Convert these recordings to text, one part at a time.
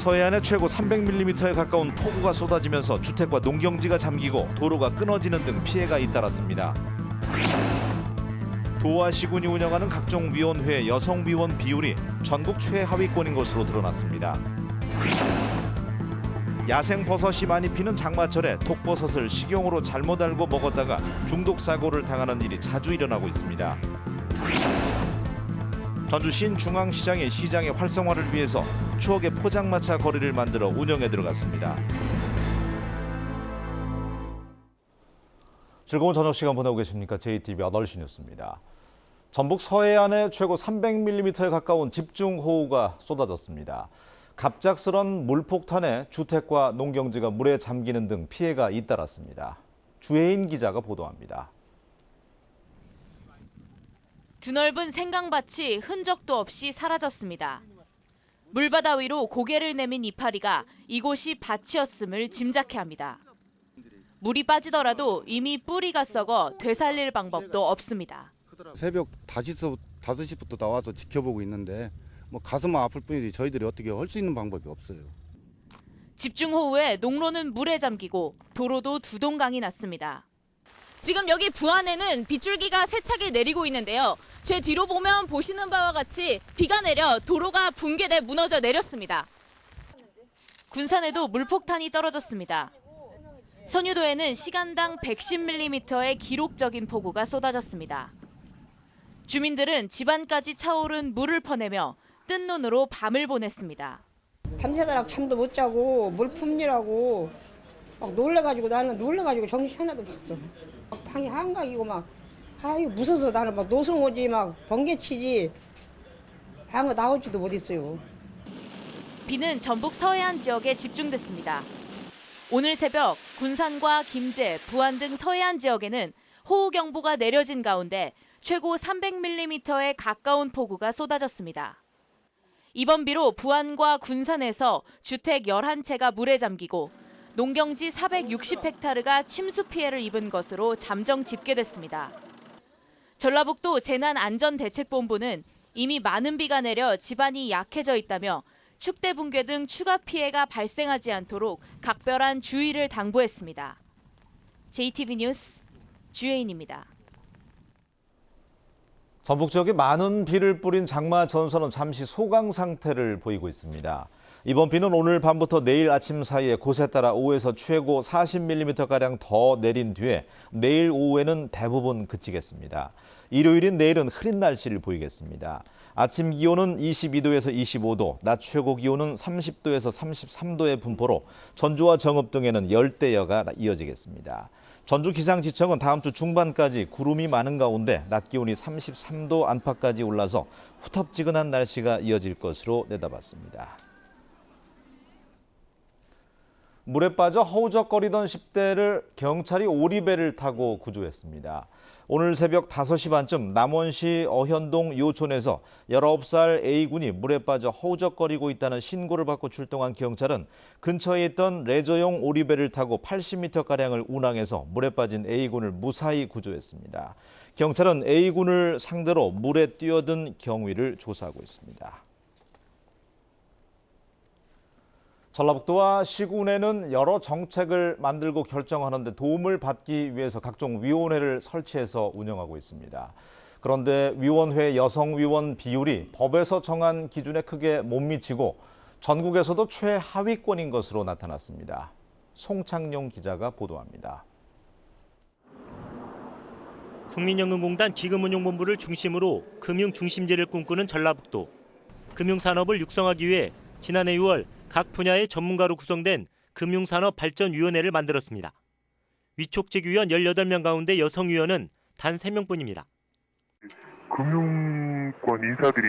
서해안에 최고 300mm에 가까운 폭우가 쏟아지면서 주택과 농경지가 잠기고 도로가 끊어지는 등 피해가 잇따랐습니다. 도와 시군이 운영하는 각종 위원회 여성 위원 비율이 전국 최하위권인 것으로 드러났습니다. 야생 버섯이 많이 피는 장마철에 독버섯을 식용으로 잘못 알고 먹었다가 중독 사고를 당하는 일이 자주 일어나고 있습니다. 전주 신중앙시장이 시장의 활성화를 위해서 추억의 포장마차 거리를 만들어 운영에 들어갔습니다. 즐거운 저녁 시간 보내고 계십니까? JTBC 8시 뉴스입니다. 전북 서해안에 최고 300mm에 가까운 집중호우가 쏟아졌습니다. 갑작스런 물폭탄에 주택과 농경지가 물에 잠기는 등 피해가 잇따랐습니다. 주혜인 기자가 보도합니다. 드넓은 생강밭이 흔적도 없이 사라졌습니다. 물바다 위로 고개를 내민 이파리가 이곳이 밭이었음을 짐작케 합니다. 물이 빠지더라도 이미 뿌리가 썩어 되살릴 방법도 없습니다. 새벽 5시부터 나와서 지켜보고 있는데 가슴은 아플 뿐이지 저희들이 어떻게 할 수 있는 방법이 없어요. 집중호우에 농로는 물에 잠기고 도로도 두동강이 났습니다. 지금 여기 부안에는 빗줄기가 세차게 내리고 있는데요. 제 뒤로 보면 보시는 바와 같이 비가 내려 도로가 붕괴돼 무너져 내렸습니다. 군산에도 물폭탄이 떨어졌습니다. 선유도에는 시간당 110mm의 기록적인 폭우가 쏟아졌습니다. 주민들은 집안까지 차오른 물을 퍼내며 뜬 눈으로 밤을 보냈습니다. 밤새도록 잠도 못 자고 물 품느라고 막 나는 놀래가지고 정신 하나도 없었어. 방이 한강이고 무서워서 나는 노성 오지 번개치지 방에 나오지도 못했어요. 비는 전북 서해안 지역에 집중됐습니다. 오늘 새벽 군산과 김제, 부안 등 서해안 지역에는 호우경보가 내려진 가운데 최고 300mm에 가까운 폭우가 쏟아졌습니다. 이번 비로 부안과 군산에서 주택 11채가 물에 잠기고 농경지 460헥타르가 침수 피해를 입은 것으로 잠정 집계됐습니다. 전라북도 재난안전대책본부는 이미 많은 비가 내려 집안이 약해져 있다며 축대 붕괴 등 추가 피해가 발생하지 않도록 각별한 주의를 당부했습니다. JTBC 뉴스 주혜인입니다. 전북 지역에 많은 비를 뿌린 장마 전선은 잠시 소강 상태를 보이고 있습니다. 이번 비는 오늘 밤부터 내일 아침 사이에 곳에 따라 5에서 최고 40mm가량 더 내린 뒤에 내일 오후에는 대부분 그치겠습니다. 일요일인 내일은 흐린 날씨를 보이겠습니다. 아침 기온은 22도에서 25도, 낮 최고 기온은 30도에서 33도의 분포로 전주와 정읍 등에는 열대야가 이어지겠습니다. 전주기상지청은 다음 주 중반까지 구름이 많은 가운데 낮 기온이 33도 안팎까지 올라서 후텁지근한 날씨가 이어질 것으로 내다봤습니다. 물에 빠져 허우적거리던 10대를 경찰이 오리배를 타고 구조했습니다. 오늘 새벽 5시 반쯤 남원시 어현동 요촌에서 19살 A군이 물에 빠져 허우적거리고 있다는 신고를 받고 출동한 경찰은 근처에 있던 레저용 오리배를 타고 80m가량을 운항해서 물에 빠진 A군을 무사히 구조했습니다. 경찰은 A군을 상대로 물에 뛰어든 경위를 조사하고 있습니다. 전라북도와 시군에는 여러 정책을 만들고 결정하는 데 도움을 받기 위해서 각종 위원회를 설치해서 운영하고 있습니다. 그런데 위원회 여성위원 비율이 법에서 정한 기준에 크게 못 미치고 전국에서도 최하위권인 것으로 나타났습니다. 송창용 기자가 보도합니다. 국민연금공단 기금운용본부를 중심으로 금융중심제를 꿈꾸는 전라북도. 금융산업을 육성하기 위해 지난해 6월 각 분야의 전문가로 구성된 금융산업발전위원회를 만들었습니다. 위촉직 위원 18명 가운데 여성위원은 단 3명뿐입니다. 금융권 인사들이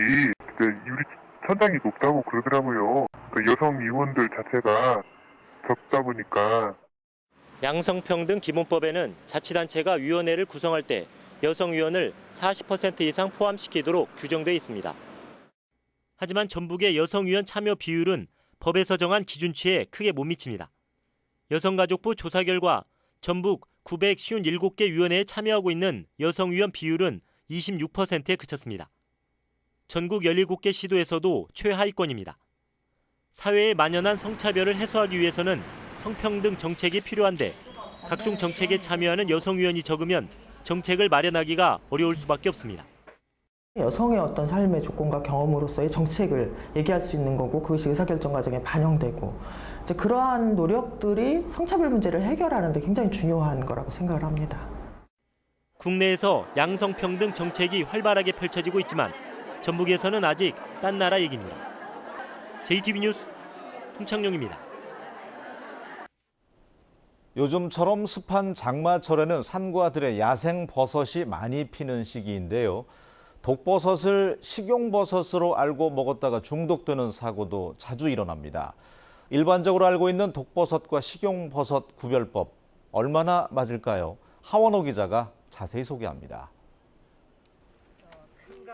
유리 천장이 높다고 그러더라고요. 여성 위원들 자체가 적다 보니까. 양성평등 기본법에는 자치단체가 위원회를 구성할 때 여성위원을 40% 이상 포함시키도록 규정돼 있습니다. 하지만 전북의 여성위원 참여 비율은 법에서 정한 기준치에 크게 못 미칩니다. 여성가족부 조사 결과 전북 957개 위원회에 참여하고 있는 여성위원 비율은 26%에 그쳤습니다. 전국 17개 시도에서도 최하위권입니다. 사회에 만연한 성차별을 해소하기 위해서는 성평등 정책이 필요한데 각종 정책에 참여하는 여성 의원이 적으면 정책을 마련하기가 어려울 수밖에 없습니다. 여성의 어떤 삶의 조건과 경험으로서의 정책을 얘기할 수 있는 거고 그것이 의사결정 과정에 반영되고 이제 그러한 노력들이 성차별 문제를 해결하는 데 굉장히 중요한 거라고 생각을 합니다. 국내에서 양성평등 정책이 활발하게 펼쳐지고 있지만 전북에서는 아직 딴 나라 얘기입니다. JTB 뉴스 송창용입니다. 요즘처럼 습한 장마철에는 산과들의 야생 버섯이 많이 피는 시기인데요. 독버섯을 식용버섯으로 알고 먹었다가 중독되는 사고도 자주 일어납니다. 일반적으로 알고 있는 독버섯과 식용버섯 구별법 얼마나 맞을까요? 하원호 기자가 자세히 소개합니다.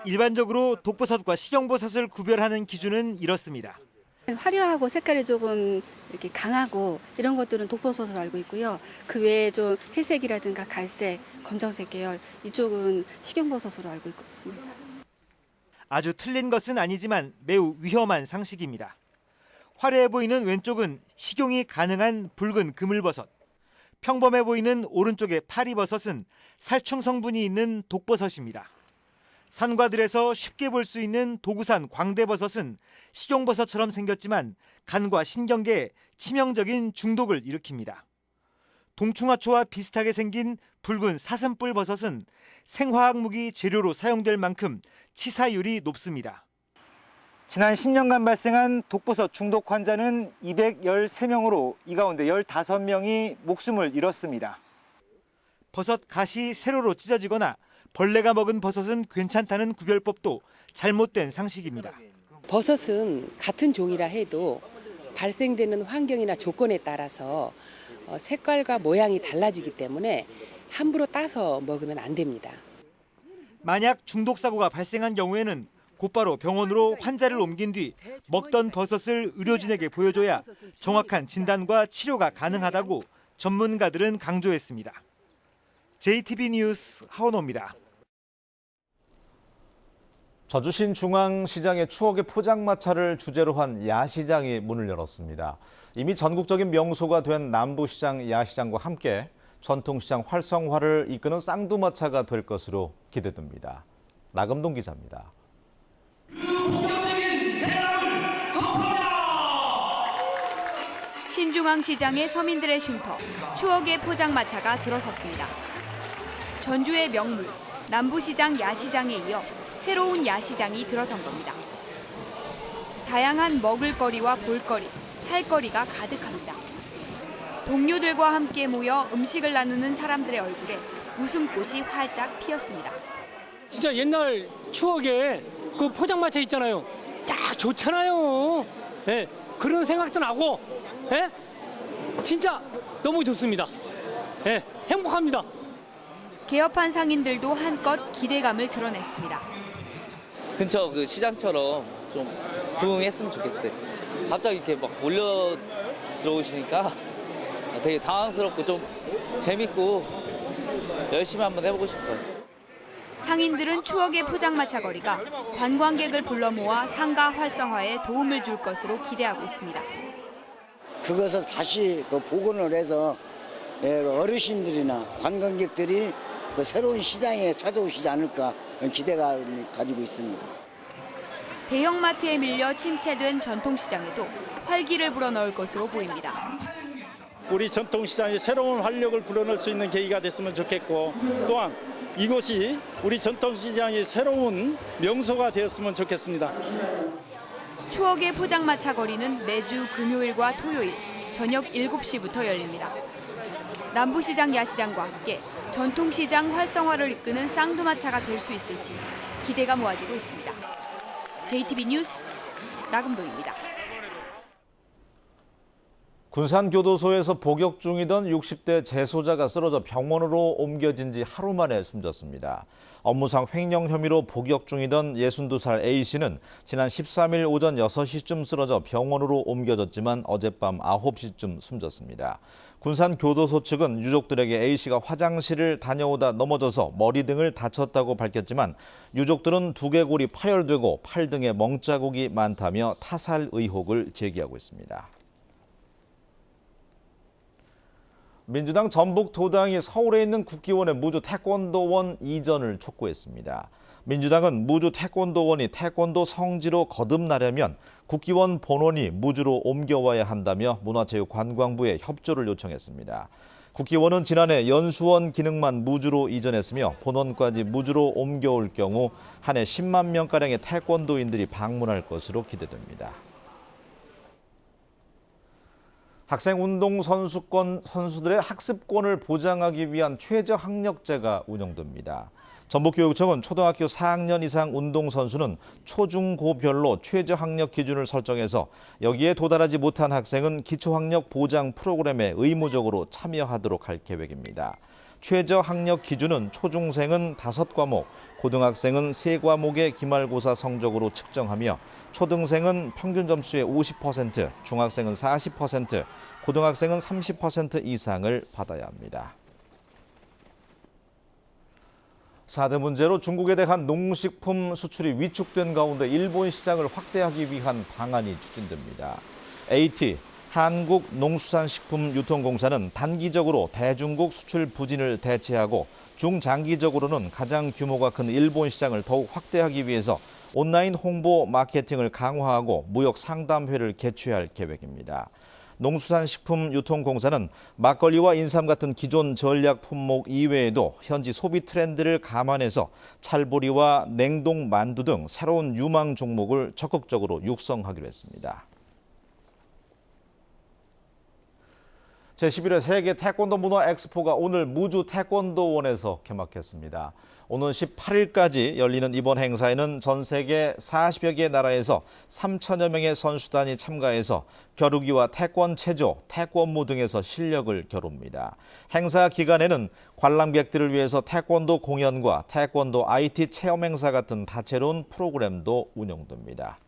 일반적으로 독버섯과 식용버섯을 구별하는 기준은 이렇습니다. 화려하고 색깔이 조금 이렇게 강하고 이런 것들은 독버섯으로 알고 있고요. 그 외에 좀 회색이라든가 갈색, 검정색 계열 이쪽은 식용버섯으로 알고 있습니다. 아주 틀린 것은 아니지만 매우 위험한 상식입니다. 화려해 보이는 왼쪽은 식용이 가능한 붉은 그물버섯, 평범해 보이는 오른쪽의 파리버섯은 살충 성분이 있는 독버섯입니다. 산과들에서 쉽게 볼 수 있는 도구산 광대버섯은 식용버섯처럼 생겼지만 간과 신경계에 치명적인 중독을 일으킵니다. 동충하초와 비슷하게 생긴 붉은 사슴뿔 버섯은 생화학 무기 재료로 사용될 만큼 치사율이 높습니다. 지난 10년간 발생한 독버섯 중독 환자는 213명으로 이 가운데 15명이 목숨을 잃었습니다. 버섯 가시 세로로 찢어지거나 벌레가 먹은 버섯은 괜찮다는 구별법도 잘못된 상식입니다. 버섯은 같은 종이라 해도 발생되는 환경이나 조건에 따라서 색깔과 모양이 달라지기 때문에 함부로 따서 먹으면 안 됩니다. 만약 중독 사고가 발생한 경우에는 곧바로 병원으로 환자를 옮긴 뒤 먹던 버섯을 의료진에게 보여줘야 정확한 진단과 치료가 가능하다고 전문가들은 강조했습니다. JTB 뉴스 하원호입니다. 저주 신중앙시장의 추억의 포장마차를 주제로 한 야시장이 문을 열었습니다. 이미 전국적인 명소가 된 남부시장 야시장과 함께 전통시장 활성화를 이끄는 쌍두마차가 될 것으로 기대됩니다. 나금동 기자입니다. 신중앙시장의 서민들의 쉼터, 추억의 포장마차가 들어섰습니다. 전주의 명물, 남부시장 야시장에 이어 새로운 야시장이 들어선 겁니다. 다양한 먹을거리와 볼거리, 살거리가 가득합니다. 동료들과 함께 모여 음식을 나누는 사람들의 얼굴에 웃음꽃이 활짝 피었습니다. 진짜 옛날 추억에 그 포장마차 있잖아요. 딱 좋잖아요. 네, 그런 생각도 나고, 네? 진짜 너무 좋습니다. 네, 행복합니다. 개업한 상인들도 한껏 기대감을 드러냈습니다. 근처 그 시장처럼 좀 부흥했으면 좋겠어요. 갑자기 이렇게 막 몰려 들어오시니까 되게 당황스럽고 좀 재밌고 열심히 한번 해보고 싶어요. 상인들은 추억의 포장마차 거리가 관광객을 불러 모아 상가 활성화에 도움을 줄 것으로 기대하고 있습니다. 그것을 다시 복원을 해서 어르신들이나 관광객들이 새로운 시장에 찾아오시지 않을까 기대감을 가지고 있습니다. 대형마트에 밀려 침체된 전통시장에도 활기를 불어넣을 것으로 보입니다. 우리 전통시장에 새로운 활력을 불어넣을 수 있는 계기가 됐으면 좋겠고 또한 이곳이 우리 전통시장의 새로운 명소가 되었으면 좋겠습니다. 추억의 포장마차 거리는 매주 금요일과 토요일 저녁 7시부터 열립니다. 남부시장 야시장과 함께 전통시장 활성화를 이끄는 쌍두마차가 될 수 있을지 기대가 모아지고 있습니다. JTB 뉴스 나금동입니다. 군산교도소에서 복역 중이던 60대 재소자가 쓰러져 병원으로 옮겨진 지 하루 만에 숨졌습니다. 업무상 횡령 혐의로 복역 중이던 62살 A씨는 지난 13일 오전 6시쯤 쓰러져 병원으로 옮겨졌지만 어젯밤 9시쯤 숨졌습니다. 군산교도소 측은 유족들에게 A씨가 화장실을 다녀오다 넘어져서 머리 등을 다쳤다고 밝혔지만 유족들은 두개골이 파열되고 팔 등에 멍자국이 많다며 타살 의혹을 제기하고 있습니다. 민주당 전북도당이 서울에 있는 국기원의 무주 태권도원 이전을 촉구했습니다. 민주당은 무주 태권도원이 태권도 성지로 거듭나려면 국기원 본원이 무주로 옮겨와야 한다며 문화체육관광부에 협조를 요청했습니다. 국기원은 지난해 연수원 기능만 무주로 이전했으며 본원까지 무주로 옮겨올 경우 한 해 10만 명가량의 태권도인들이 방문할 것으로 기대됩니다. 학생운동선수들의 학습권을 보장하기 위한 최저학력제가 운영됩니다. 전북교육청은 초등학교 4학년 이상 운동선수는 초중고별로 최저학력 기준을 설정해서 여기에 도달하지 못한 학생은 기초학력 보장 프로그램에 의무적으로 참여하도록 할 계획입니다. 최저학력 기준은 초중생은 5과목, 고등학생은 3과목의 기말고사 성적으로 측정하며 초등생은 평균 점수의 50%, 중학생은 40%, 고등학생은 30% 이상을 받아야 합니다. 4대 문제로 중국에 대한 농식품 수출이 위축된 가운데 일본 시장을 확대하기 위한 방안이 추진됩니다. AT, 한국농수산식품유통공사는 단기적으로 대중국 수출 부진을 대체하고 중장기적으로는 가장 규모가 큰 일본 시장을 더욱 확대하기 위해서 온라인 홍보 마케팅을 강화하고 무역 상담회를 개최할 계획입니다. 농수산식품유통공사는 막걸리와 인삼 같은 기존 전략 품목 이외에도 현지 소비 트렌드를 감안해서 찰보리와 냉동 만두 등 새로운 유망 종목을 적극적으로 육성하기로 했습니다. 제11회 세계 태권도 문화 엑스포가 오늘 무주 태권도원에서 개막했습니다. 오는 18일까지 열리는 이번 행사에는 전 세계 40여 개 나라에서 3천여 명의 선수단이 참가해서 겨루기와 태권 체조, 태권무 등에서 실력을 겨룹니다. 행사 기간에는 관람객들을 위해서 태권도 공연과 태권도 IT 체험 행사 같은 다채로운 프로그램도 운영됩니다.